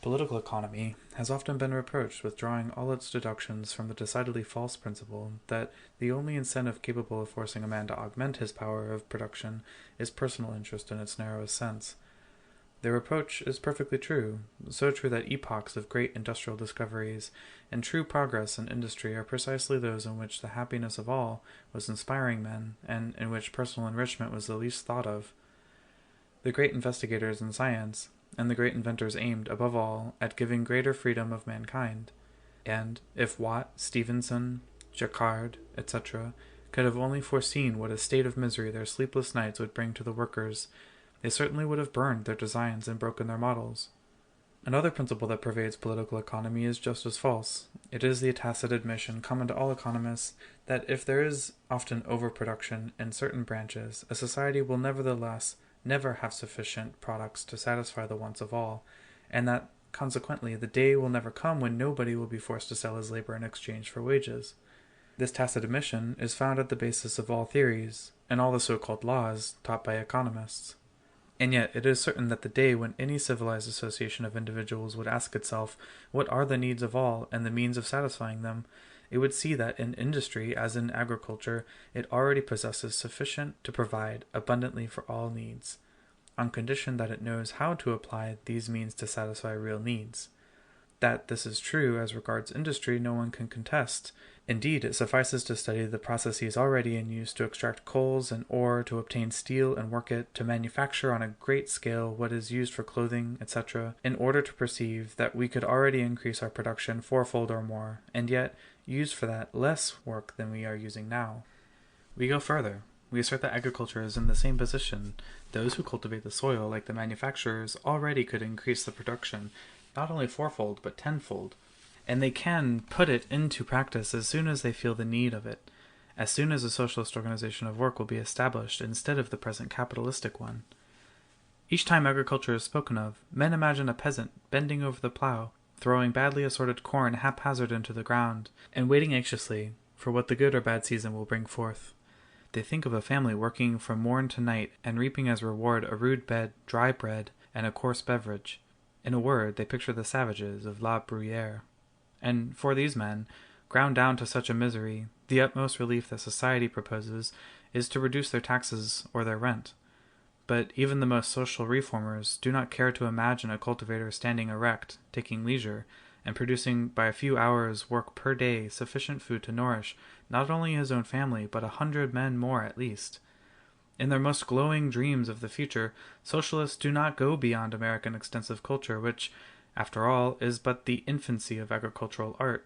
Political economy has often been reproached with drawing all its deductions from the decidedly false principle that the only incentive capable of forcing a man to augment his power of production is personal interest in its narrowest sense. The reproach is perfectly true, so true that epochs of great industrial discoveries and true progress in industry are precisely those in which the happiness of all was inspiring men, and in which personal enrichment was the least thought of. The great investigators in science and the great inventors aimed, above all, at giving greater freedom of mankind. And if Watt, Stephenson, Jacquard, etc., could have only foreseen what a state of misery their sleepless nights would bring to the workers, they certainly would have burned their designs and broken their models. Another principle that pervades political economy is just as false. It is the tacit admission, common to all economists, that if there is often overproduction in certain branches, a society will nevertheless never have sufficient products to satisfy the wants of all, and that, consequently, the day will never come when nobody will be forced to sell his labor in exchange for wages. This tacit admission is found at the basis of all theories, and all the so-called laws taught by economists. And yet it is certain that the day when any civilized association of individuals would ask itself what are the needs of all and the means of satisfying them, it would see that in industry, as in agriculture, it already possesses sufficient to provide abundantly for all needs, on condition that it knows how to apply these means to satisfy real needs. That this is true as regards industry no one can contest. Indeed, it suffices to study the processes already in use to extract coals and ore, to obtain steel and work it, to manufacture on a great scale what is used for clothing, etc., in order to perceive that we could already increase our production fourfold or more, and yet use for that less work than we are using now. We go further. We assert that agriculture is in the same position. Those who cultivate the soil, like the manufacturers, already could increase the production, not only fourfold, but tenfold. And they can put it into practice as soon as they feel the need of it, as soon as a socialist organization of work will be established instead of the present capitalistic one. Each time agriculture is spoken of, men imagine a peasant bending over the plough, throwing badly assorted corn haphazard into the ground, and waiting anxiously for what the good or bad season will bring forth. They think of a family working from morn to night and reaping as reward a rude bed, dry bread, and a coarse beverage. In a word, they picture the savages of La Bruyere. And for these men, ground down to such a misery, the utmost relief that society proposes is to reduce their taxes or their rent. But even the most social reformers do not care to imagine a cultivator standing erect, taking leisure, and producing by a few hours' work per day sufficient food to nourish not only his own family, but 100 men more at least. In their most glowing dreams of the future, socialists do not go beyond American extensive culture, which, after all, is but the infancy of agricultural art.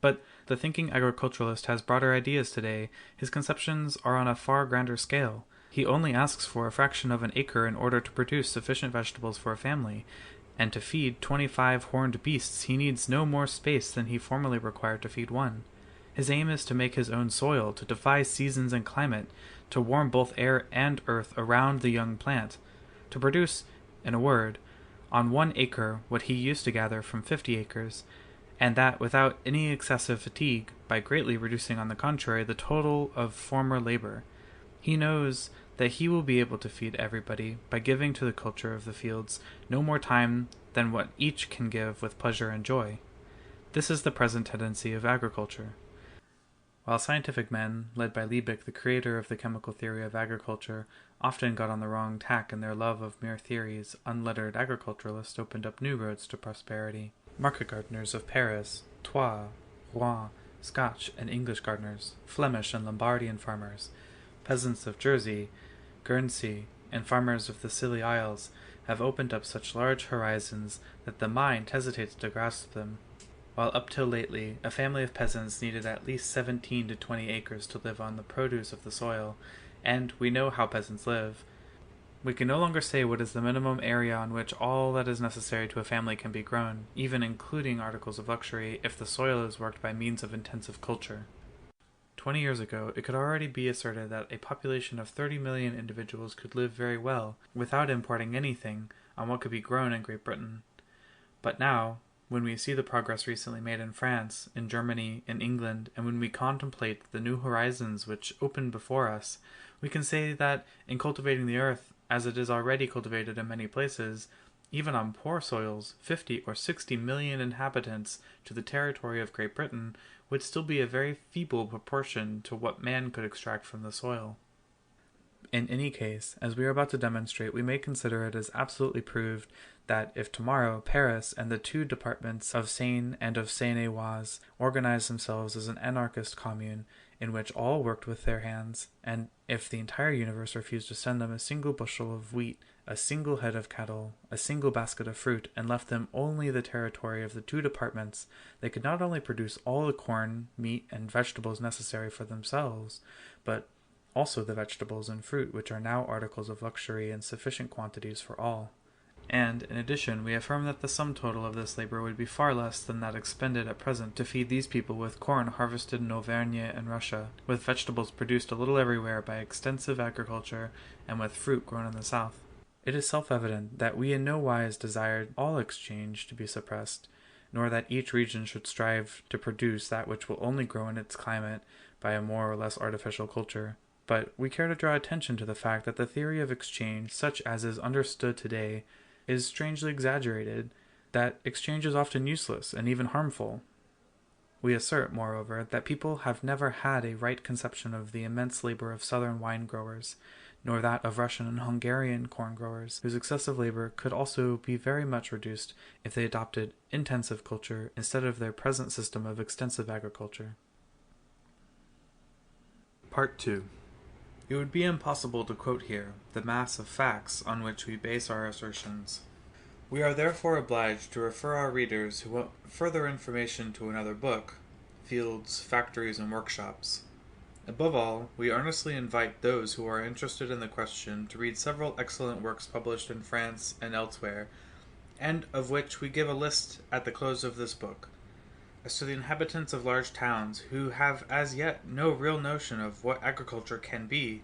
But the thinking agriculturalist has broader ideas today. His conceptions are on a far grander scale. He only asks for a fraction of an acre in order to produce sufficient vegetables for a family, and to feed 25 horned beasts he needs no more space than he formerly required to feed one. His aim is to make his own soil, to defy seasons and climate, to warm both air and earth around the young plant, to produce, in a word, on 1 acre what he used to gather from 50 acres, and that without any excessive fatigue, by greatly reducing on the contrary the total of former labor. He knows that he will be able to feed everybody by giving to the culture of the fields no more time than what each can give with pleasure and joy. This is the present tendency of agriculture. While scientific men, led by Liebig, the creator of the chemical theory of agriculture, often got on the wrong tack in their love of mere theories, unlettered agriculturalists opened up new roads to prosperity. Market gardeners of Paris, Troyes, Rouen, Scotch and English gardeners, Flemish and Lombardian farmers, peasants of Jersey, Guernsey, and farmers of the Scilly Isles have opened up such large horizons that the mind hesitates to grasp them. While up till lately, a family of peasants needed at least 17 to 20 acres to live on the produce of the soil, and we know how peasants live. We can no longer say what is the minimum area on which all that is necessary to a family can be grown, even including articles of luxury, if the soil is worked by means of intensive culture. 20 years ago, it could already be asserted that a population of 30 million individuals could live very well, without importing anything, on what could be grown in Great Britain. But now, when we see the progress recently made in France, in Germany, in England, and when we contemplate the new horizons which open before us, we can say that in cultivating the earth, as it is already cultivated in many places, even on poor soils, 50 or 60 million inhabitants to the territory of Great Britain would still be a very feeble proportion to what man could extract from the soil. In any case, as we are about to demonstrate, we may consider it as absolutely proved that if tomorrow Paris and the two departments of Seine and of Seine-et-Oise organized themselves as an anarchist commune in which all worked with their hands, and if the entire universe refused to send them a single bushel of wheat, a single head of cattle, a single basket of fruit, and left them only the territory of the two departments, they could not only produce all the corn, meat, and vegetables necessary for themselves, but also the vegetables and fruit which are now articles of luxury in sufficient quantities for all. And, in addition, we affirm that the sum total of this labor would be far less than that expended at present to feed these people with corn harvested in Auvergne and Russia, with vegetables produced a little everywhere by extensive agriculture, and with fruit grown in the south. It is self-evident that we in no wise desired all exchange to be suppressed, nor that each region should strive to produce that which will only grow in its climate by a more or less artificial culture. But we care to draw attention to the fact that the theory of exchange, such as is understood today, is strangely exaggerated, that exchange is often useless and even harmful. We assert, moreover, that people have never had a right conception of the immense labor of southern wine growers, nor that of Russian and Hungarian corn growers, whose excessive labor could also be very much reduced if they adopted intensive culture instead of their present system of extensive agriculture. Part 2. It would be impossible to quote here the mass of facts on which we base our assertions. We are therefore obliged to refer our readers who want further information to another book, Fields, Factories, and Workshops. Above all, we earnestly invite those who are interested in the question to read several excellent works published in France and elsewhere, and of which we give a list at the close of this book. As to the inhabitants of large towns, who have as yet no real notion of what agriculture can be,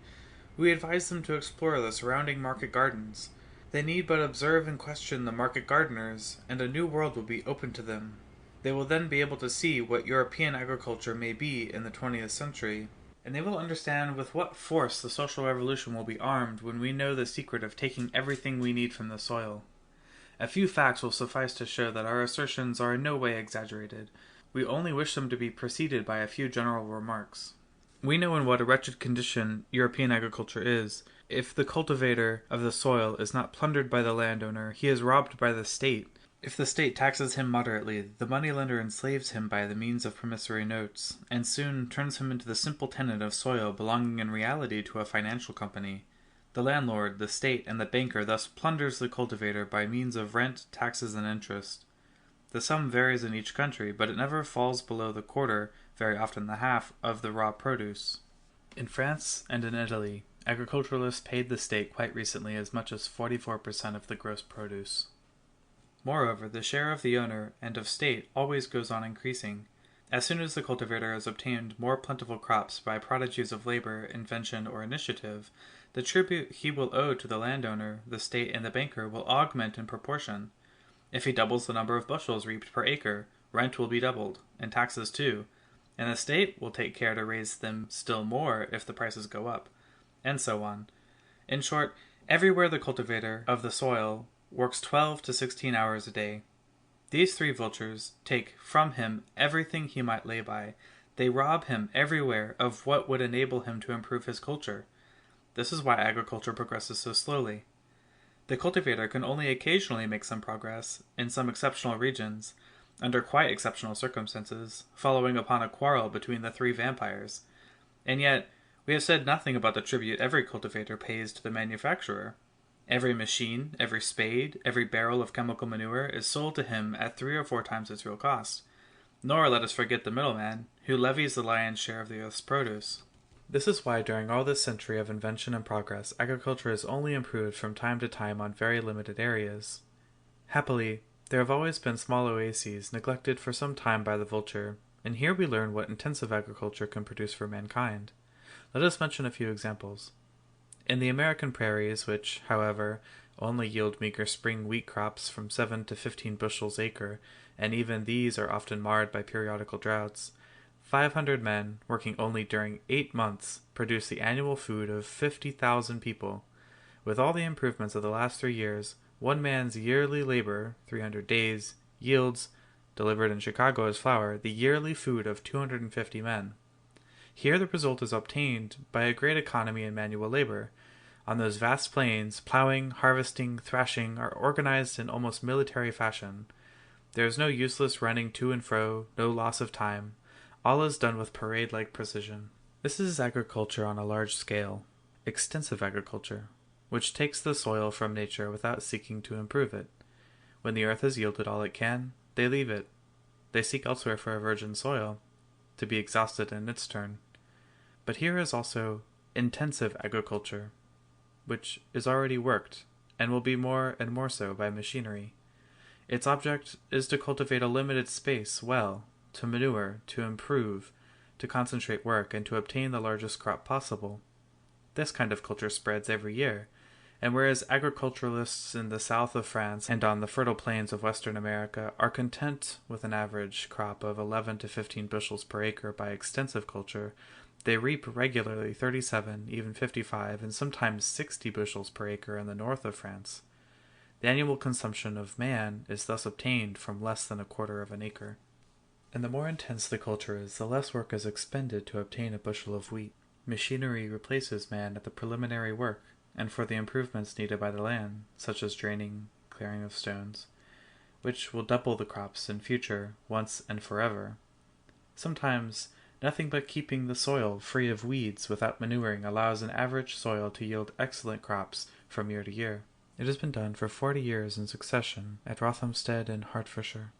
we advise them to explore the surrounding market gardens. They need but observe and question the market gardeners, and a new world will be open to them. They will then be able to see what European agriculture may be in the 20th century, and they will understand with what force the social revolution will be armed when we know the secret of taking everything we need from the soil. A few facts will suffice to show that our assertions are in no way exaggerated. We only wish them to be preceded by a few general remarks. We know in what a wretched condition European agriculture is. If the cultivator of the soil is not plundered by the landowner, he is robbed by the state. If the state taxes him moderately, the moneylender enslaves him by the means of promissory notes, and soon turns him into the simple tenant of soil belonging in reality to a financial company. The landlord, the state, and the banker thus plunders the cultivator by means of rent, taxes, and interest. The sum varies in each country, but it never falls below the quarter, very often the half, of the raw produce. In France and in Italy, agriculturalists paid the state quite recently as much as 44% of the gross produce. Moreover, the share of the owner and of state always goes on increasing. As soon as the cultivator has obtained more plentiful crops by prodigies of labor, invention, or initiative, the tribute he will owe to the landowner, the state, and the banker will augment in proportion. If he doubles the number of bushels reaped per acre, rent will be doubled, and taxes too, and the state will take care to raise them still more if the prices go up, and so on. In short, everywhere the cultivator of the soil works 12 to 16 hours a day. These three vultures take from him everything he might lay by. They rob him everywhere of what would enable him to improve his culture. This is why agriculture progresses so slowly. The cultivator can only occasionally make some progress, in some exceptional regions, under quite exceptional circumstances, following upon a quarrel between the three vampires. And yet, we have said nothing about the tribute every cultivator pays to the manufacturer. Every machine, every spade, every barrel of chemical manure is sold to him at 3 or 4 times its real cost. Nor let us forget the middleman, who levies the lion's share of the earth's produce. This is why during all this century of invention and progress, agriculture has only improved from time to time on very limited areas. Happily, there have always been small oases neglected for some time by the vulture, and here we learn what intensive agriculture can produce for mankind. Let us mention a few examples. In the American prairies, which, however, only yield meager spring wheat crops from 7 to 15 bushels acre, and even these are often marred by periodical droughts, 500 men, working only during 8 months, produce the annual food of 50,000 people. With all the improvements of the last 3 years, one man's yearly labor, 300 days, yields, delivered in Chicago as flour, the yearly food of 250 men. Here the result is obtained by a great economy in manual labor. On those vast plains, plowing, harvesting, thrashing are organized in almost military fashion. There is no useless running to and fro, no loss of time. All is done with parade-like precision. This is agriculture on a large scale, extensive agriculture, which takes the soil from nature without seeking to improve it. When the earth has yielded all it can, they leave it. They seek elsewhere for a virgin soil, to be exhausted in its turn. But here is also intensive agriculture, which is already worked, and will be more and more so by machinery. Its object is to cultivate a limited space well, to manure, to improve, to concentrate work, and to obtain the largest crop possible. This kind of culture spreads every year, and whereas agriculturalists in the south of France and on the fertile plains of Western America are content with an average crop of 11 to 15 bushels per acre by extensive culture, they reap regularly 37, even 55, and sometimes 60 bushels per acre in the north of France. The annual consumption of man is thus obtained from less than a quarter of an acre. And the more intense the culture is, the less work is expended to obtain a bushel of wheat. Machinery replaces man at the preliminary work, and for the improvements needed by the land, such as draining, clearing of stones, which will double the crops in future, once and forever. Sometimes, nothing but keeping the soil free of weeds without manuring allows an average soil to yield excellent crops from year to year. It has been done for 40 years in succession at Rothamsted and Hertfordshire.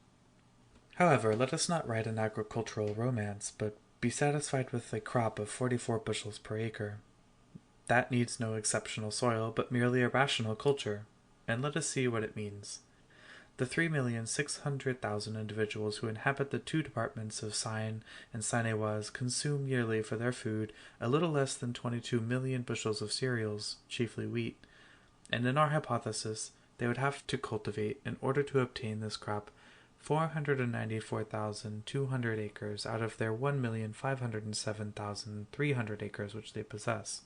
However, let us not write an agricultural romance, but be satisfied with a crop of 44 bushels per acre. That needs no exceptional soil, but merely a rational culture, and let us see what it means. The 3,600,000 individuals who inhabit the two departments of Seine and Seine-et-Oise consume yearly for their food a little less than 22 million bushels of cereals, chiefly wheat, and in our hypothesis they would have to cultivate, in order to obtain this crop, 494,200 acres out of their 1,507,300 acres which they possess.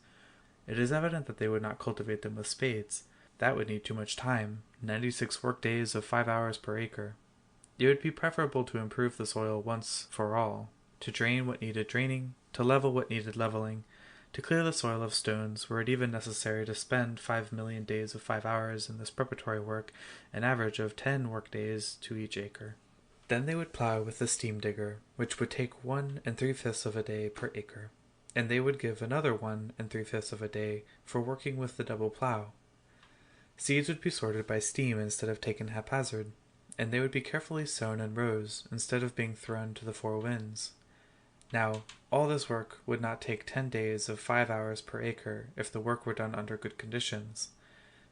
It is evident that they would not cultivate them with spades. That would need too much time, 96 work days of 5 hours per acre. It would be preferable to improve the soil once for all, to drain what needed draining, to level what needed leveling, to clear the soil of stones were it even necessary to spend 5 million days of 5 hours in this preparatory work, an average of 10 work days to each acre. Then they would plow with the steam digger, which would take 1 3/5 of a day per acre, and they would give another 1 3/5 of a day for working with the double plow. Seeds would be sorted by steam instead of taken haphazard, and they would be carefully sown in rows instead of being thrown to the four winds. Now, all this work would not take 10 days of 5 hours per acre if the work were done under good conditions.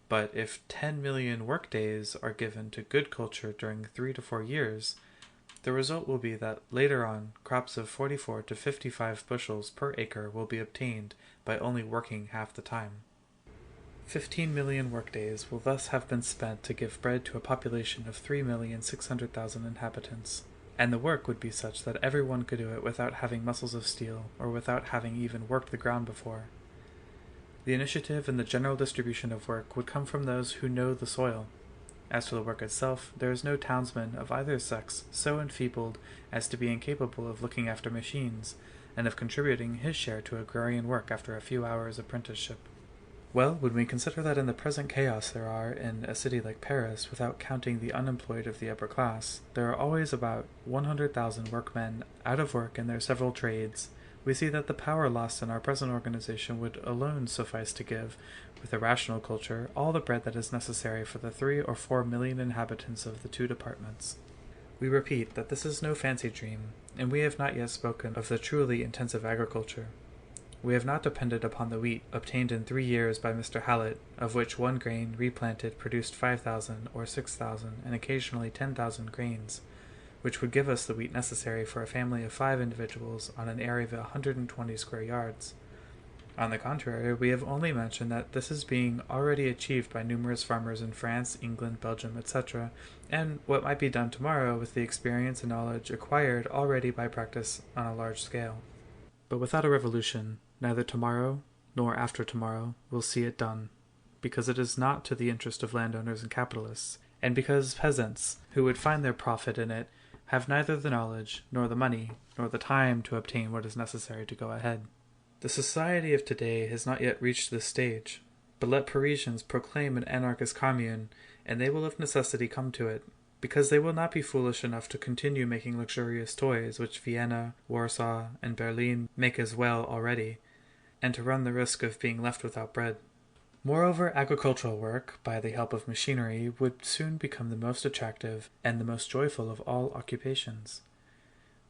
But if 10 million work days are given to good culture during 3 to 4 years, the result will be that later on crops of 44 to 55 bushels per acre will be obtained by only working half the time. 15 million workdays will thus have been spent to give bread to a population of 3,600,000 inhabitants, and the work would be such that everyone could do it without having muscles of steel, or without having even worked the ground before. The initiative and the general distribution of work would come from those who know the soil. As to the work itself, there is no townsman of either sex so enfeebled as to be incapable of looking after machines, and of contributing his share to agrarian work after a few hours' apprenticeship. Well, when we consider that in the present chaos there are, in a city like Paris, without counting the unemployed of the upper class, there are always about 100,000 workmen out of work in their several trades, we see that the power lost in our present organization would alone suffice to give, with a rational culture, all the bread that is necessary for the 3 or 4 million inhabitants of the two departments. We repeat that this is no fancy dream, and we have not yet spoken of the truly intensive agriculture. We have not depended upon the wheat obtained in 3 years by Mr. Hallett, of which one grain replanted produced 5,000 or 6,000 and occasionally 10,000 grains, which would give us the wheat necessary for a family of 5 individuals on an area of 120 square yards. On the contrary, we have only mentioned that this is being already achieved by numerous farmers in France, England, Belgium, etc., and what might be done tomorrow with the experience and knowledge acquired already by practice on a large scale. But without a revolution, neither tomorrow nor after tomorrow will see it done. because it is not to the interest of landowners and capitalists, and because peasants, who would find their profit in it, have neither the knowledge, nor the money, nor the time to obtain what is necessary to go ahead. The society of today has not yet reached this stage, but let Parisians proclaim an anarchist commune, and they will of necessity come to it, because they will not be foolish enough to continue making luxurious toys, which Vienna, Warsaw, and Berlin make as well already, and to run the risk of being left without bread. Moreover, agricultural work, by the help of machinery, would soon become the most attractive and the most joyful of all occupations.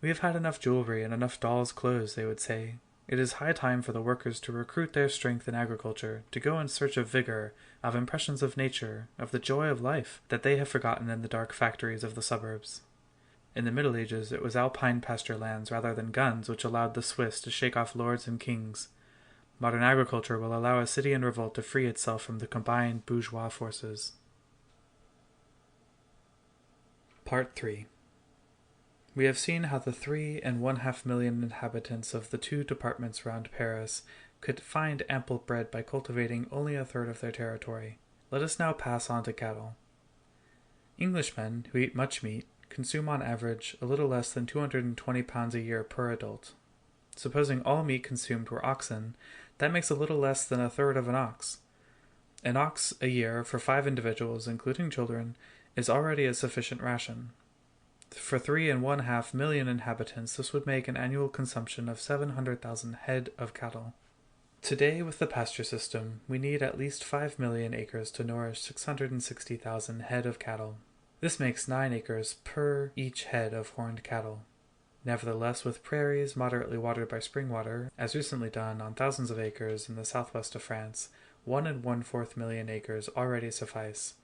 We have had enough jewelry and enough dolls' clothes, they would say. It is high time for the workers to recruit their strength in agriculture, to go in search of vigor, of impressions of nature, of the joy of life, that they have forgotten in the dark factories of the suburbs. In the Middle Ages it was alpine pasture lands rather than guns which allowed the Swiss to shake off lords and kings. Modern agriculture will allow a city in revolt to free itself from the combined bourgeois forces. Part 3. We have seen how the 3.5 million inhabitants of the 2 departments round Paris could find ample bread by cultivating only a third of their territory. Let us now pass on to cattle. Englishmen, who eat much meat, consume on average a little less than 220 pounds a year per adult. Supposing all meat consumed were oxen, that makes a little less than a third of an ox. An ox a year for 5 individuals, including children, is already a sufficient ration. For 3.5 million inhabitants, this would make an annual consumption of 700,000 head of cattle. Today, with the pasture system, we need at least 5 million acres to nourish 660,000 head of cattle. This makes 9 acres per each head of horned cattle. Nevertheless, with prairies moderately watered by spring water, as recently done on thousands of acres in the southwest of France, 1.25 million acres already suffice.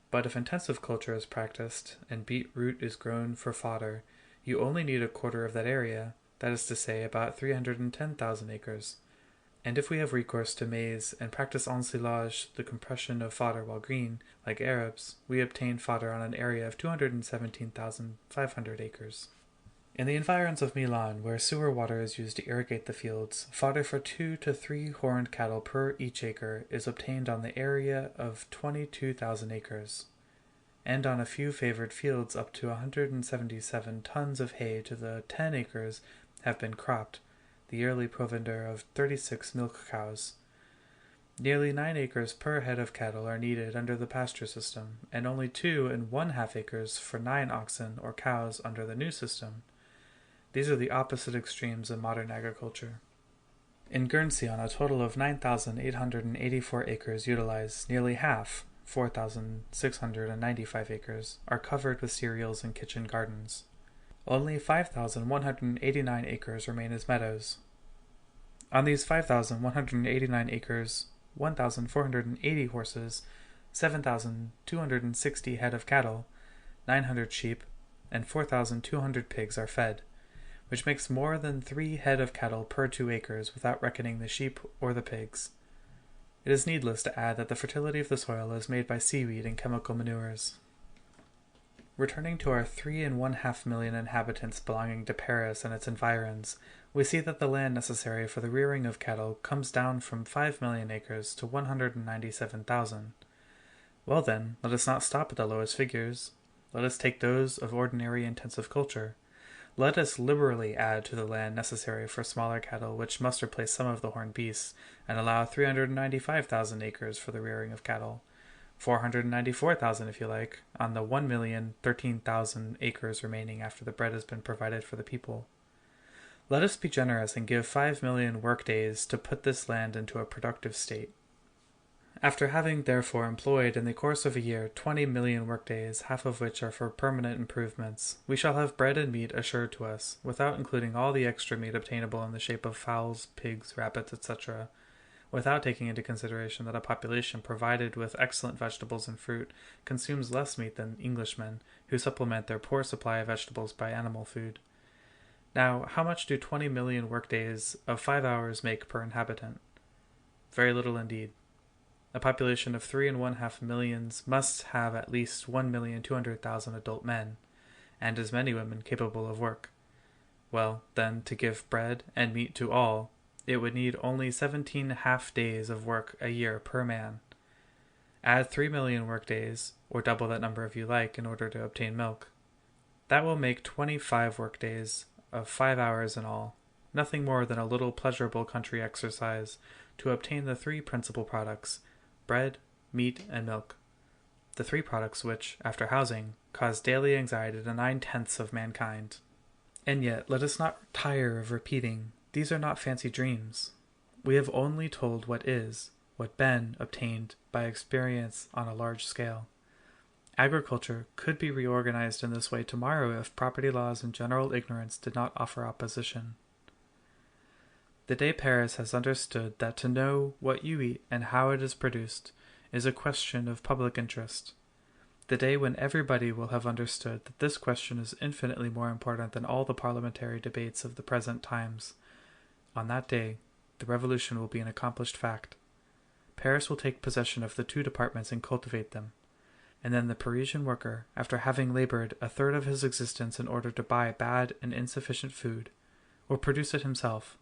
But if intensive culture is practiced, and beet root is grown for fodder, you only need a quarter of that area, that is to say about 310,000 acres. And if we have recourse to maize, and practice ensilage, the compression of fodder while green, like Arabs, we obtain fodder on an area of 217,500 acres. In the environs of Milan, where sewer water is used to irrigate the fields, fodder for 2 to 3 horned cattle per each acre is obtained on the area of 22,000 acres, and on a few favored fields up to 177 tons of hay to the 10 acres have been cropped, the yearly provender of 36 milk cows. Nearly 9 acres per head of cattle are needed under the pasture system, and only 2.5 acres for 9 oxen or cows under the new system. These are the opposite extremes in modern agriculture. In Guernsey, on a total of 9,884 acres utilized, nearly half, 4,695 acres, are covered with cereals and kitchen gardens. Only 5,189 acres remain as meadows. On these 5,189 acres, 1,480 horses, 7,260 head of cattle, 900 sheep, and 4,200 pigs are fed, which makes more than 3 head of cattle per 2 acres without reckoning the sheep or the pigs. It is needless to add that the fertility of the soil is made by seaweed and chemical manures. Returning to our 3.5 million inhabitants belonging to Paris and its environs, we see that the land necessary for the rearing of cattle comes down from 5 million acres to 197,000. Well then, let us not stop at the lowest figures. Let us take those of ordinary intensive culture. Let us liberally add to the land necessary for smaller cattle, which must replace some of the horned beasts, and allow 395,000 acres for the rearing of cattle, 494,000 if you like, on the 1,013,000 acres remaining after the bread has been provided for the people. Let us be generous and give 5 million work-days to put this land into a productive state. After having therefore employed in the course of a year 20 million workdays, half of which are for permanent improvements, we shall have bread and meat assured to us, without including all the extra meat obtainable in the shape of fowls, pigs, rabbits, etc., without taking into consideration that a population provided with excellent vegetables and fruit consumes less meat than Englishmen, who supplement their poor supply of vegetables by animal food. Now, how much do 20 million workdays of 5 hours make per inhabitant? Very little indeed. A population of 3.5 millions must have at least 1,200,000 adult men, and as many women capable of work. Well, then, to give bread and meat to all, it would need only 17 half-days of work a year per man. Add 3 million workdays, or double that number if you like, in order to obtain milk. That will make 25 workdays of 5 hours in all, nothing more than a little pleasurable country exercise to obtain the three principal products, bread, meat, and milk. The three products which, after housing, cause daily anxiety to 9/10 of mankind. And yet, let us not tire of repeating, these are not fancy dreams. We have only told what is, what been obtained by experience on a large scale. Agriculture could be reorganized in this way tomorrow if property laws and general ignorance did not offer opposition. The day Paris has understood that to know what you eat and how it is produced is a question of public interest, the day when everybody will have understood that this question is infinitely more important than all the parliamentary debates of the present times, on that day the revolution will be an accomplished fact. Paris will take possession of the two departments and cultivate them, and then the Parisian worker, after having labored a third of his existence in order to buy bad and insufficient food, will produce it himself,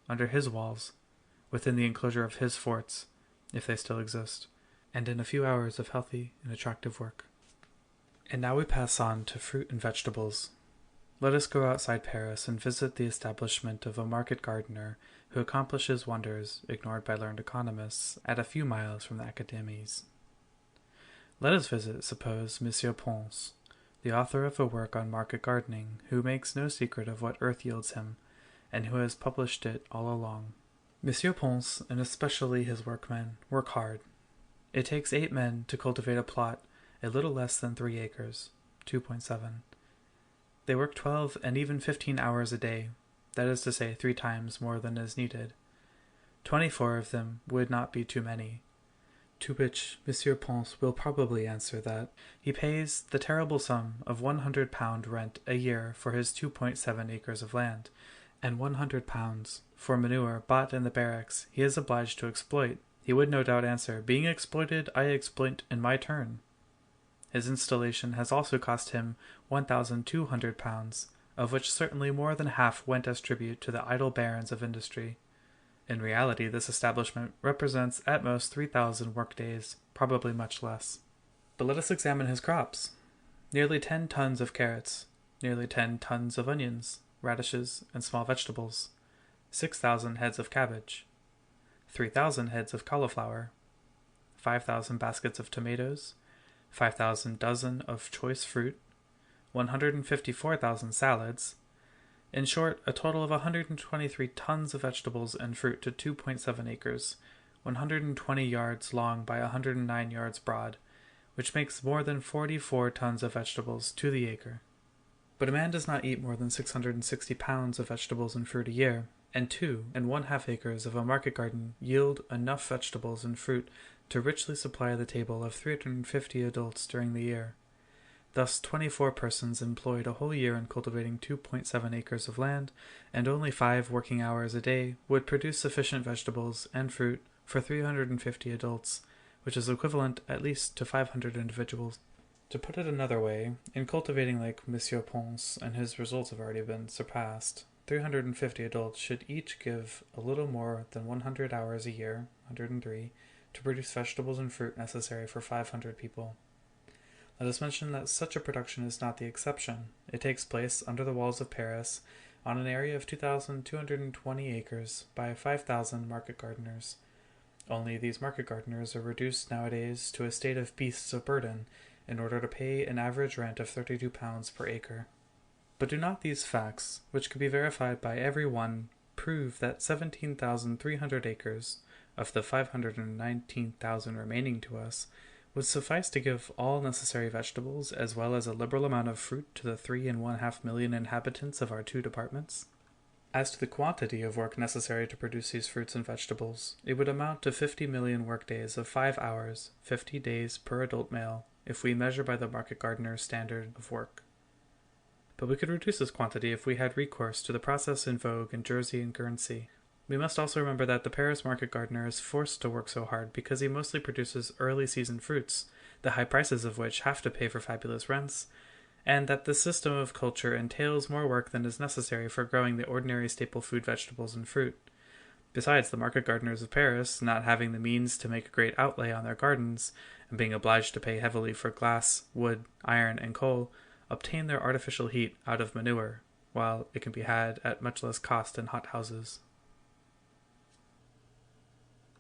under his walls, within the enclosure of his forts, if they still exist, and in a few hours of healthy and attractive work. And now we pass on to fruit and vegetables. Let us go outside Paris and visit the establishment of a market gardener who accomplishes wonders ignored by learned economists at a few miles from the academies. Let us visit, suppose, Monsieur Pons, the author of a work on market gardening, who makes no secret of what earth yields him, and who has published it all along. Monsieur Pons, and especially his workmen, work hard. It takes 8 men to cultivate a plot a little less than 3 acres, 2.7. They work 12 and even 15 hours a day, that is to say 3 times more than is needed. 24 of them would not be too many. To which Monsieur Pons will probably answer that he pays the terrible sum of £100 rent a year for his 2.7 acres of land, and £100 for manure bought in the barracks he is obliged to exploit. He would no doubt answer, being exploited, I exploit in my turn. His installation has also cost him £1,200, of which certainly more than half went as tribute to the idle barons of industry. In reality, this establishment represents at most 3,000 workdays, probably much less. But let us examine his crops. Nearly 10 tons of carrots, nearly 10 tons of onions, radishes, and small vegetables, 6,000 heads of cabbage, 3,000 heads of cauliflower, 5,000 baskets of tomatoes, 5,000 dozen of choice fruit, 154,000 salads, in short, a total of 123 tons of vegetables and fruit to 2.7 acres, 120 yards long by 109 yards broad, which makes more than 44 tons of vegetables to the acre. But a man does not eat more than 660 pounds of vegetables and fruit a year, and 2½ acres of a market garden yield enough vegetables and fruit to richly supply the table of 350 adults during the year. Thus 24 persons employed a whole year in cultivating 2.7 acres of land, and only 5 working hours a day would produce sufficient vegetables and fruit for 350 adults, which is equivalent at least to 500 individuals. To put it another way, in cultivating like Monsieur Pons, and his results have already been surpassed, 350 adults should each give a little more than 100 hours a year, 103, to produce vegetables and fruit necessary for 500 people. Let us mention that such a production is not the exception. It takes place under the walls of Paris, on an area of 2,220 acres, by 5,000 market gardeners. Only these market gardeners are reduced nowadays to a state of beasts of burden, in order to pay an average rent of £32 per acre. But do not these facts, which could be verified by every one, prove that 17,300 acres, of the 519,000 remaining to us, would suffice to give all necessary vegetables, as well as a liberal amount of fruit to the 3.5 million inhabitants of our 2 departments? As to the quantity of work necessary to produce these fruits and vegetables, it would amount to 50 million workdays of 5 hours, 50 days per adult male, if we measure by the market gardener's standard of work. But we could reduce this quantity if we had recourse to the process in vogue in Jersey and Guernsey. We must also remember that the Paris market gardener is forced to work so hard because he mostly produces early season fruits, the high prices of which have to pay for fabulous rents, and that this system of culture entails more work than is necessary for growing the ordinary staple food vegetables and fruit. Besides, the market gardeners of Paris, not having the means to make a great outlay on their gardens, and being obliged to pay heavily for glass, wood, iron, and coal, obtain their artificial heat out of manure, while it can be had at much less cost in hothouses.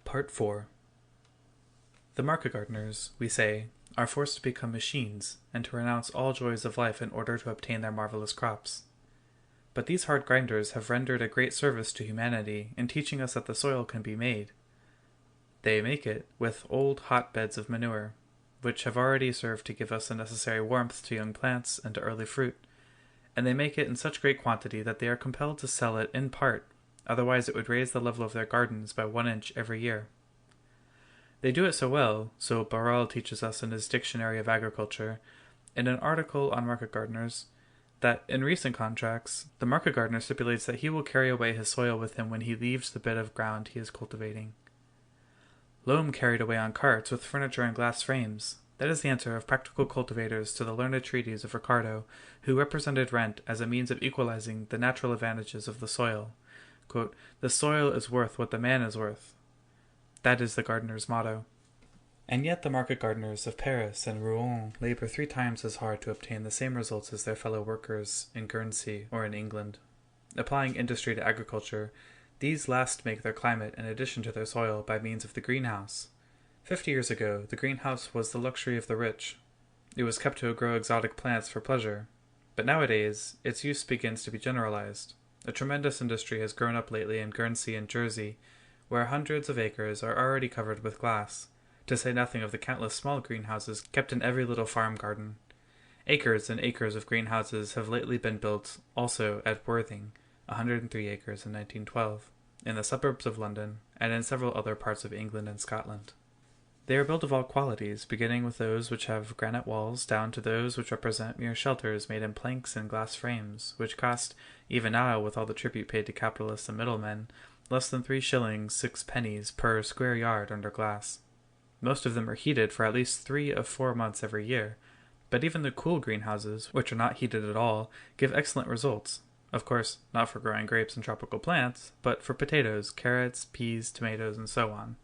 Part 4. The market gardeners, we say, are forced to become machines, and to renounce all joys of life in order to obtain their marvelous crops. But these hard grinders have rendered a great service to humanity in teaching us that the soil can be made. They make it with old hotbeds of manure, which have already served to give us the necessary warmth to young plants and to early fruit, and they make it in such great quantity that they are compelled to sell it in part, otherwise it would raise the level of their gardens by 1 inch every year. They do it so well, so Barral teaches us in his Dictionary of Agriculture, in an article on market gardeners, that in recent contracts, the market gardener stipulates that he will carry away his soil with him when he leaves the bit of ground he is cultivating. Loam carried away on carts with furniture and glass frames. That is the answer of practical cultivators to the learned treatise of Ricardo, who represented rent as a means of equalizing the natural advantages of the soil. Quote, "The soil is worth what the man is worth." That is the gardener's motto. And yet the market gardeners of Paris and Rouen labor 3 times as hard to obtain the same results as their fellow workers in Guernsey or in England. Applying industry to agriculture, these last make their climate in addition to their soil by means of the greenhouse. 50 years ago, the greenhouse was the luxury of the rich. It was kept to grow exotic plants for pleasure. But nowadays, its use begins to be generalized. A tremendous industry has grown up lately in Guernsey and Jersey, where hundreds of acres are already covered with glass, to say nothing of the countless small greenhouses kept in every little farm garden. Acres and acres of greenhouses have lately been built also at Worthing, 103 acres in 1912, in the suburbs of London, and in several other parts of England and Scotland. They are built of all qualities, beginning with those which have granite walls down to those which represent mere shelters made in planks and glass frames, which cost, even now with all the tribute paid to capitalists and middlemen, less than 3 shillings 6 pennies per square yard under glass. Most of them are heated for at least 3 of 4 months every year, but even the cool greenhouses, which are not heated at all, give excellent results. Of course, not for growing grapes and tropical plants, but for potatoes, carrots, peas, tomatoes, and so on.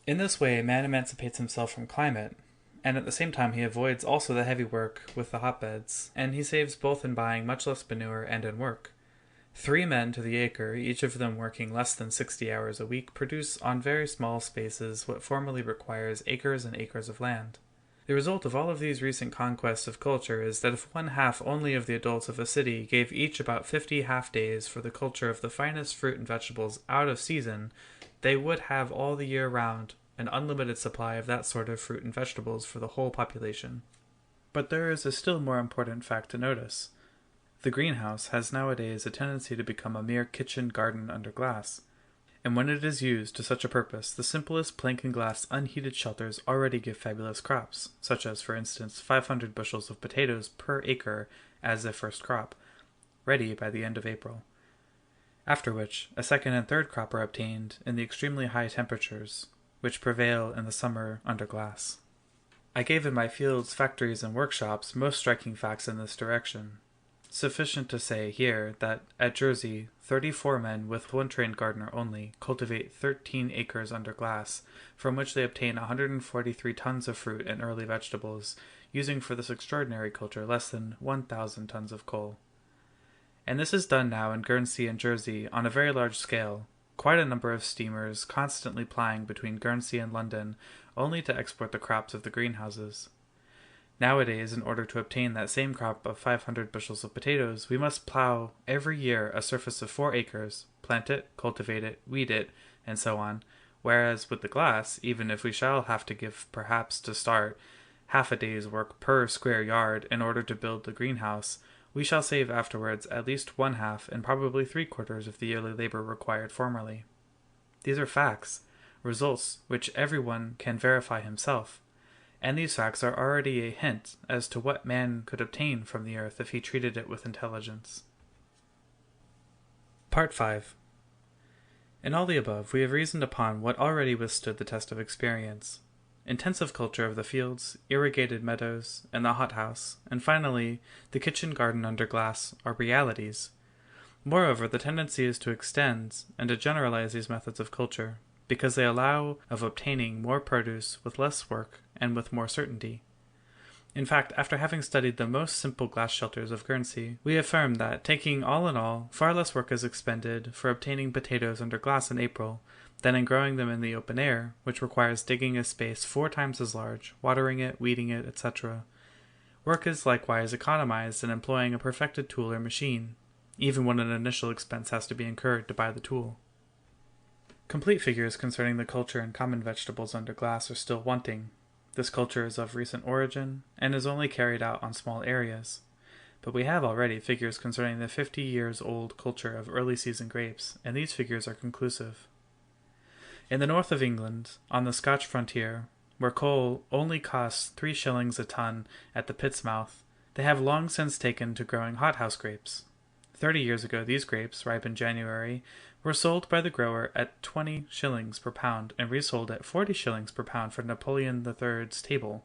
In this way, man emancipates himself from climate, and at the same time he avoids also the heavy work with the hotbeds, and he saves both in buying much less manure and in work. 3 men to the acre, each of them working less than 60 hours a week, produce on very small spaces what formerly requires acres and acres of land. The result of all of these recent conquests of culture is that if 1/2 only of the adults of a city gave each about 50 half-days for the culture of the finest fruit and vegetables out of season, they would have all the year round an unlimited supply of that sort of fruit and vegetables for the whole population. But there is a still more important fact to notice. The greenhouse has nowadays a tendency to become a mere kitchen garden under glass, and when it is used to such a purpose, the simplest plank and glass unheated shelters already give fabulous crops, such as, for instance, 500 bushels of potatoes per acre as a first crop, ready by the end of April. After which, a second and third crop are obtained in the extremely high temperatures which prevail in the summer under glass. I gave in my fields, factories, and workshops most striking facts in this direction. Sufficient to say here that at Jersey, 34 men with 1 trained gardener only cultivate 13 acres under glass, from which they obtain 143 tons of fruit and early vegetables, using for this extraordinary culture less than 1,000 tons of coal. And this is done now in Guernsey and Jersey on a very large scale, quite a number of steamers constantly plying between Guernsey and London only to export the crops of the greenhouses. Nowadays, in order to obtain that same crop of 500 bushels of potatoes, we must plow every year a surface of 4 acres, plant it, cultivate it, weed it, and so on, whereas with the glass, even if we shall have to give perhaps to start half a day's work per square yard in order to build the greenhouse, we shall save afterwards at least 1/2 and probably 3/4 of the yearly labor required formerly. These are facts, results which everyone can verify himself, and these facts are already a hint as to what man could obtain from the earth if he treated it with intelligence. Part 5. In all the above, we have reasoned upon what already withstood the test of experience. Intensive culture of the fields, irrigated meadows, and the hothouse, and finally, the kitchen garden under glass, are realities. Moreover, the tendency is to extend and to generalize these methods of culture, because they allow of obtaining more produce with less work and with more certainty. In fact, after having studied the most simple glass shelters of Guernsey, we affirm that, taking all in all, far less work is expended for obtaining potatoes under glass in April than in growing them in the open air, which requires digging a space 4 times as large, watering it, weeding it, etc. Work is likewise economized in employing a perfected tool or machine, even when an initial expense has to be incurred to buy the tool. Complete figures concerning the culture and common vegetables under glass are still wanting. This culture is of recent origin, and is only carried out on small areas. But we have already figures concerning the 50 years old culture of early season grapes, and these figures are conclusive. In the north of England, on the Scotch frontier, where coal only costs 3 shillings a ton at the pit's mouth, they have long since taken to growing hothouse grapes. 30 years ago these grapes, ripe in January, were sold by the grower at 20 shillings per pound and resold at 40 shillings per pound for Napoleon III's table.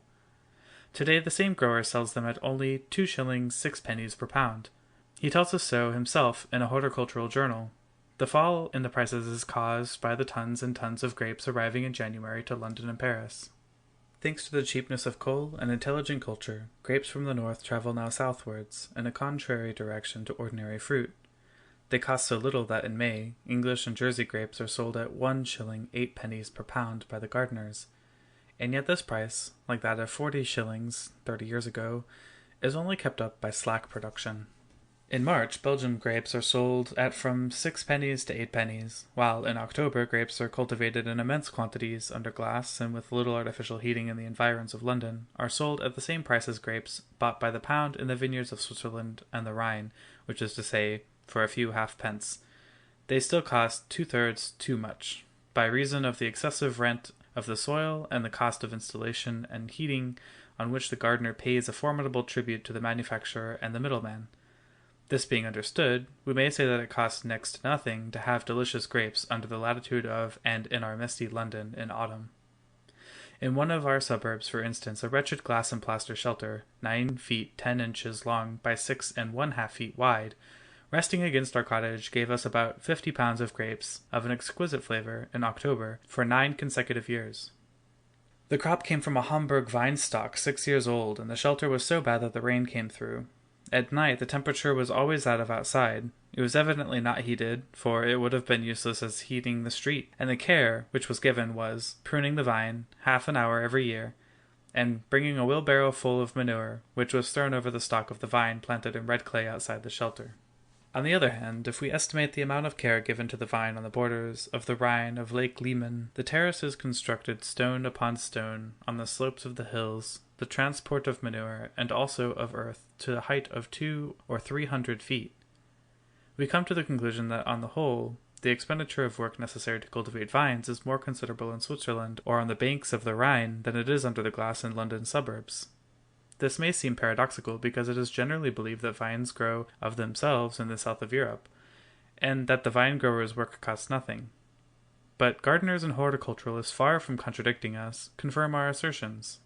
Today the same grower sells them at only 2 shillings 6 pennies per pound. He tells us so himself in a horticultural journal. The fall in the prices is caused by the tons and tons of grapes arriving in January to London and Paris. Thanks to the cheapness of coal and intelligent culture, grapes from the north travel now southwards, in a contrary direction to ordinary fruit. They cost so little that in May, English and Jersey grapes are sold at 1 shilling 8 pennies per pound by the gardeners, and yet this price, like that of 40 shillings 30 years ago, is only kept up by slack production. In March, Belgian grapes are sold at from 6 pennies to 8 pennies, while in October grapes are cultivated in immense quantities under glass and with little artificial heating in the environs of London, are sold at the same price as grapes bought by the pound in the vineyards of Switzerland and the Rhine, which is to say, for a few halfpence. They still cost 2/3 too much, by reason of the excessive rent of the soil and the cost of installation and heating, on which the gardener pays a formidable tribute to the manufacturer and the middleman. This being understood, we may say that it costs next to nothing to have delicious grapes under the latitude of and in our misty London in autumn. In one of our suburbs, for instance, a wretched glass and plaster shelter, 9 feet 10 inches long by 6 1/2 feet wide, resting against our cottage, gave us about 50 pounds of grapes of an exquisite flavor in October for 9 consecutive years. The crop came from a Hamburg vine stock 6 years old, and the shelter was so bad that the rain came through. At night the temperature was always that of outside. It was evidently not heated, for it would have been useless as heating the street, and the care which was given was pruning the vine half an hour every year, and bringing a wheelbarrow full of manure, which was thrown over the stalk of the vine planted in red clay outside the shelter. On the other hand, if we estimate the amount of care given to the vine on the borders of the Rhine of Lake Leman, the terrace is constructed stone upon stone on the slopes of the hills, the transport of manure and also of earth to a height of 200 or 300 feet. We come to the conclusion that on the whole, the expenditure of work necessary to cultivate vines is more considerable in Switzerland or on the banks of the Rhine than it is under the glass in London suburbs. This may seem paradoxical because it is generally believed that vines grow of themselves in the south of Europe, and that the vine grower's work costs nothing. But gardeners and horticulturalists, far from contradicting us, confirm our assertions.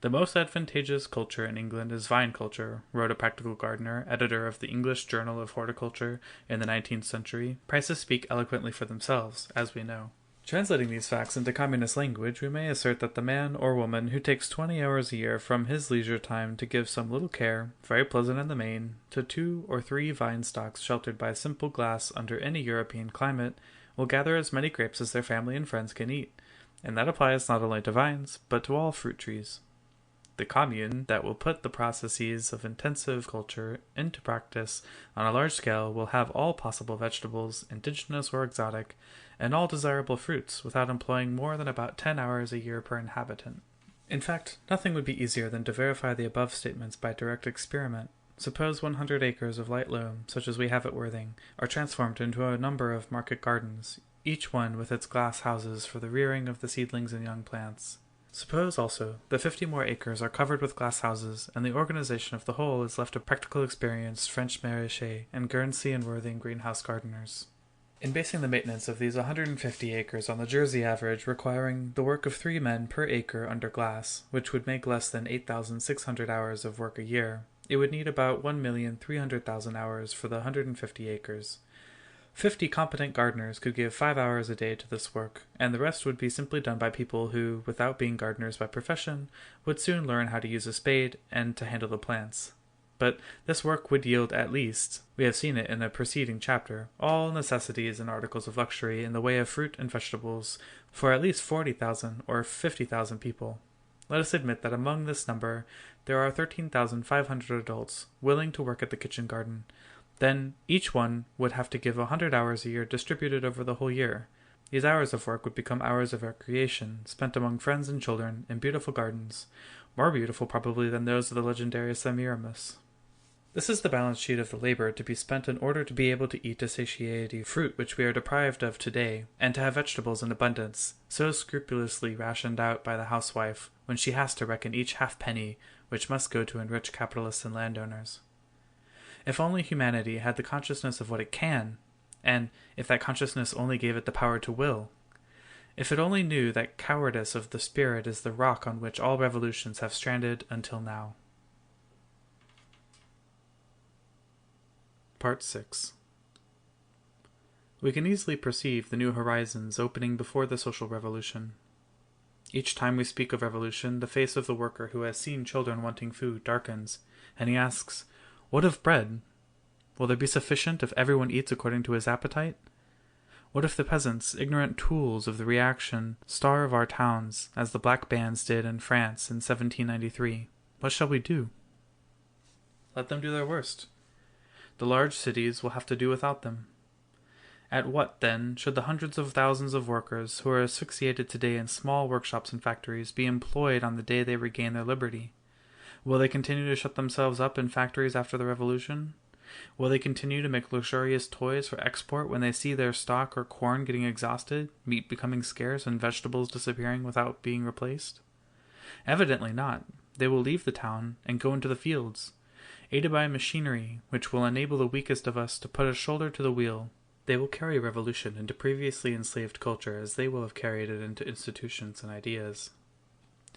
The most advantageous culture in England is vine culture, wrote a practical gardener, editor of the English Journal of Horticulture in the 19th century. Prices speak eloquently for themselves, as we know. Translating these facts into communist language, we may assert that the man or woman who takes 20 hours a year from his leisure time to give some little care, very pleasant in the main, to 2 or 3 vine stocks sheltered by simple glass under any European climate, will gather as many grapes as their family and friends can eat, and that applies not only to vines, but to all fruit trees. The commune that will put the processes of intensive culture into practice on a large scale will have all possible vegetables, indigenous or exotic, and all desirable fruits without employing more than about 10 hours a year per inhabitant. In fact, nothing would be easier than to verify the above statements by direct experiment. Suppose 100 acres of light loam, such as we have at Worthing, are transformed into a number of market gardens, each one with its glass houses for the rearing of the seedlings and young plants. Suppose also that 50 more acres are covered with glass houses, and the organization of the whole is left to practical experienced French maraîchers and Guernsey and Worthing greenhouse gardeners. In basing the maintenance of these 150 acres on the Jersey average, requiring the work of 3 men per acre under glass, which would make less than 8,600 hours of work a year, It would need about 1,300,000 hours for the 150 acres. 50 competent gardeners could give 5 hours a day to this work, and the rest would be simply done by people who, without being gardeners by profession, would soon learn how to use a spade and to handle the plants. But this work would yield at least, we have seen it in a preceding chapter, all necessities and articles of luxury in the way of fruit and vegetables for at least 40,000 or 50,000 people. Let us admit that among this number there are 13,500 adults willing to work at the kitchen garden. Then each one would have to give 100 hours a year distributed over the whole year. These hours of work would become hours of recreation, spent among friends and children in beautiful gardens, more beautiful probably than those of the legendary Semiramis. This is the balance sheet of the labor to be spent in order to be able to eat to satiety fruit which we are deprived of today, and to have vegetables in abundance, so scrupulously rationed out by the housewife when she has to reckon each halfpenny which must go to enrich capitalists and landowners. If only humanity had the consciousness of what it can, and if that consciousness only gave it the power to will, if it only knew that cowardice of the spirit is the rock on which all revolutions have stranded until now. Part 6. We can easily perceive the new horizons opening before the social revolution. Each time we speak of revolution, the face of the worker who has seen children wanting food darkens, and he asks, "What of bread? Will there be sufficient if everyone eats according to his appetite? What if the peasants, ignorant tools of the reaction, starve our towns, as the black bands did in France in 1793? What shall we do?" Let them do their worst. The large cities will have to do without them. At what, then, should the hundreds of thousands of workers who are asphyxiated today in small workshops and factories be employed on the day they regain their liberty? Will they continue to shut themselves up in factories after the revolution? Will they continue to make luxurious toys for export when they see their stock or corn getting exhausted, meat becoming scarce, and vegetables disappearing without being replaced? Evidently not. They will leave the town and go into the fields, aided by machinery which will enable the weakest of us to put a shoulder to the wheel. They will carry revolution into previously enslaved culture as they will have carried it into institutions and ideas.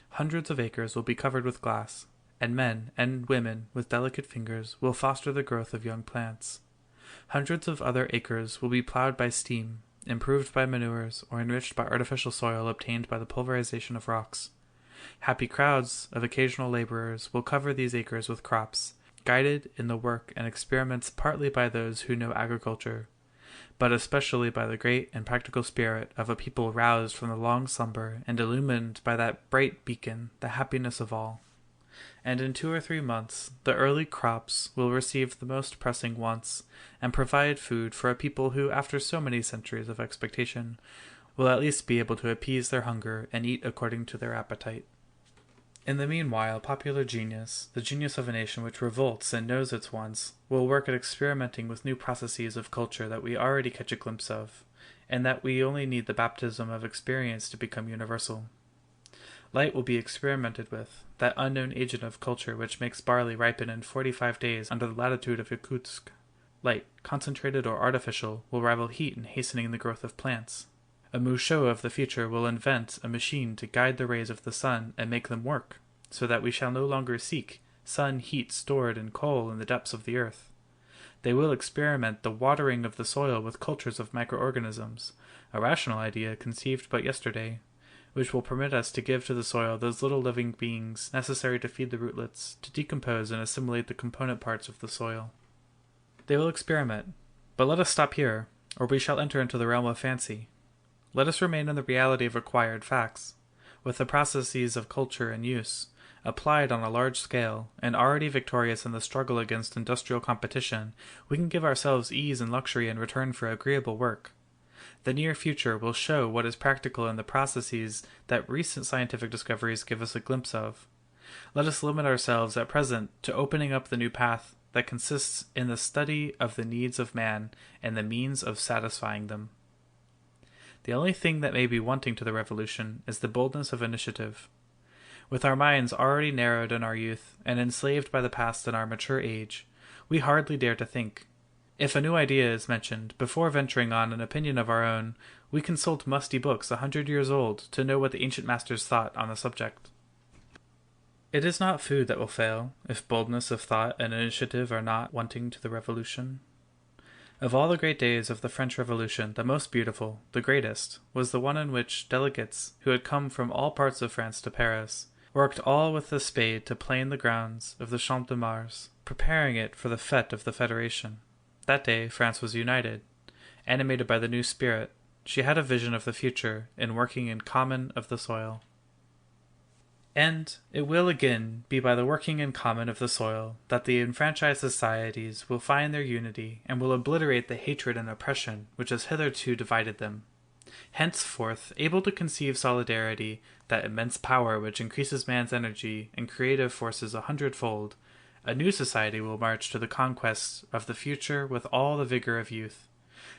Hundreds of acres will be covered with glass, and men and women with delicate fingers will foster the growth of young plants. Hundreds of other acres will be plowed by steam, improved by manures, or enriched by artificial soil obtained by the pulverization of rocks. Happy crowds of occasional laborers will cover these acres with crops, guided in the work and experiments partly by those who know agriculture, but especially by the great and practical spirit of a people roused from the long slumber and illumined by that bright beacon, the happiness of all. And in 2 or 3 months, the early crops will receive the most pressing wants, and provide food for a people who, after so many centuries of expectation, will at least be able to appease their hunger and eat according to their appetite. In the meanwhile, popular genius, the genius of a nation which revolts and knows its wants, will work at experimenting with new processes of culture that we already catch a glimpse of, and that we only need the baptism of experience to become universal. Light will be experimented with, that unknown agent of culture which makes barley ripen in 45 days under the latitude of Irkutsk. Light, concentrated or artificial, will rival heat in hastening the growth of plants. A Mouchot of the future will invent a machine to guide the rays of the sun and make them work, so that we shall no longer seek sun heat stored in coal in the depths of the earth. They will experiment the watering of the soil with cultures of microorganisms, a rational idea conceived but yesterday, which will permit us to give to the soil those little living beings necessary to feed the rootlets, to decompose and assimilate the component parts of the soil. They will experiment, but let us stop here, or we shall enter into the realm of fancy. Let us remain in the reality of acquired facts. With the processes of culture and use, applied on a large scale, and already victorious in the struggle against industrial competition, we can give ourselves ease and luxury in return for agreeable work. The near future will show what is practical in the processes that recent scientific discoveries give us a glimpse of. Let us limit ourselves at present to opening up the new path that consists in the study of the needs of man and the means of satisfying them. The only thing that may be wanting to the revolution is the boldness of initiative. With our minds already narrowed in our youth and enslaved by the past in our mature age, we hardly dare to think. If a new idea is mentioned, before venturing on an opinion of our own, we consult musty books 100 years old to know what the ancient masters thought on the subject. It is not food that will fail, if boldness of thought and initiative are not wanting to the revolution. Of all the great days of the French Revolution, the most beautiful, the greatest, was the one in which delegates, who had come from all parts of France to Paris, worked all with the spade to plane the grounds of the Champ de Mars, preparing it for the fête of the Federation. That day France was united, animated by the new spirit. She had a vision of the future, in working in common of the soil. And it will again be by the working in common of the soil that the enfranchised societies will find their unity and will obliterate the hatred and oppression which has hitherto divided them. Henceforth, able to conceive solidarity, that immense power which increases man's energy and creative forces 100-fold, a new society will march to the conquest of the future with all the vigor of youth.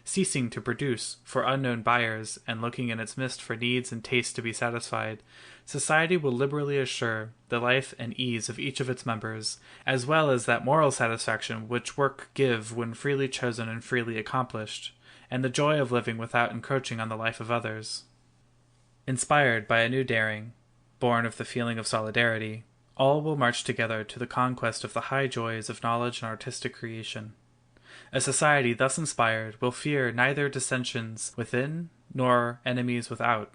Ceasing to produce for unknown buyers and looking in its midst for needs and tastes to be satisfied, society will liberally assure the life and ease of each of its members, as well as that moral satisfaction which work give when freely chosen and freely accomplished, and the joy of living without encroaching on the life of others. Inspired by a new daring, born of the feeling of solidarity, all will march together to the conquest of the high joys of knowledge and artistic creation. A society thus inspired will fear neither dissensions within nor enemies without.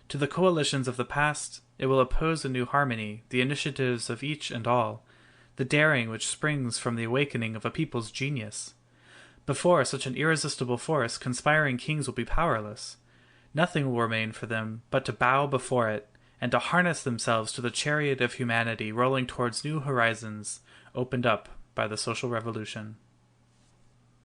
To the coalitions of the past it will oppose a new harmony, the initiatives of each and all, the daring which springs from the awakening of a people's genius. Before such an irresistible force, conspiring kings will be powerless. Nothing will remain for them but to bow before it, and to harness themselves to the chariot of humanity rolling towards new horizons opened up by the social revolution.